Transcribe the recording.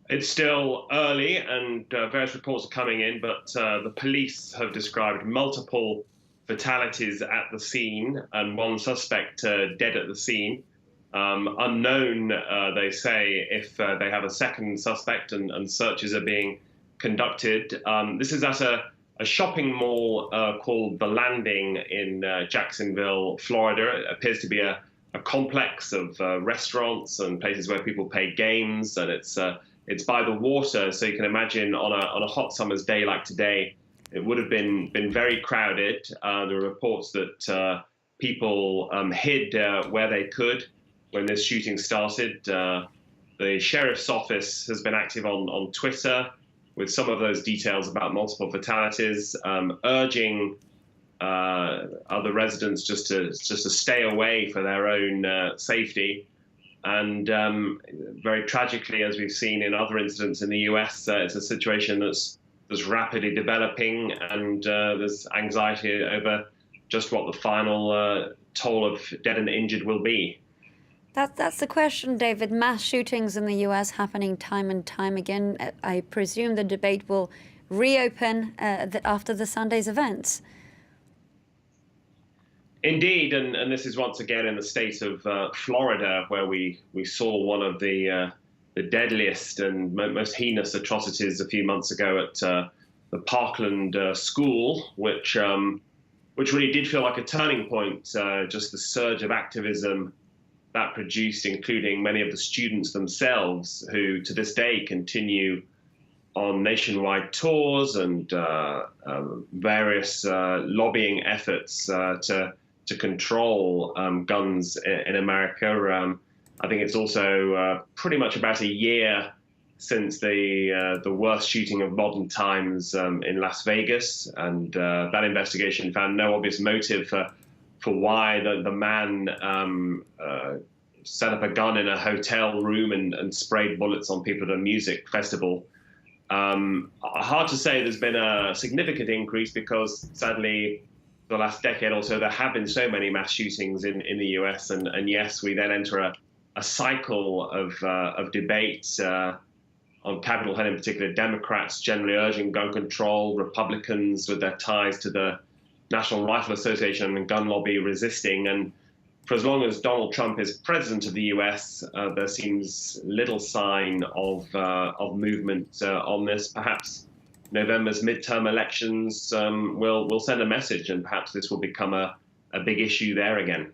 It's still early, and various reports are coming in, but the police have described multiple fatalities at the scene and one suspect dead at the scene. Unknown, they say, if they have a second suspect, and searches are being conducted. This is at a shopping mall called The Landing in Jacksonville, Florida. It appears to be a complex of restaurants and places where people play games, and it's by the water, so you can imagine on a hot summer's day like today, it would have been very crowded. There are reports that people hid where they could when this shooting started. The sheriff's office has been active on Twitter with some of those details about multiple fatalities, urging other residents just to stay away for their own safety. And very tragically, as we've seen in other incidents in the US, it's a situation that's rapidly developing, and there's anxiety over just what the final toll of dead and injured will be. That's the question, David. Mass shootings in the US happening time and time again. I presume the debate will reopen after the Sunday's events. Indeed, and this is once again in the state of Florida, where we saw one of the deadliest and most heinous atrocities a few months ago at the Parkland school, which really did feel like a turning point. Just the surge of activism that produced, including many of the students themselves, who to this day continue on nationwide tours and various lobbying efforts to control guns in America. I think it's also pretty much about a year since the worst shooting of modern times in Las Vegas, and that investigation found no obvious motive for why the man set up a gun in a hotel room and sprayed bullets on people at a music festival. Hard to say there's been a significant increase because, sadly, the last decade or so, there have been so many mass shootings in the US. And yes, we then enter a cycle of debate on Capitol Hill in particular, Democrats generally urging gun control, Republicans with their ties to the National Rifle Association and gun lobby resisting. And for as long as Donald Trump is president of the US, there seems little sign of movement on this. Perhaps November's midterm elections will send a message, and perhaps this will become a big issue there again.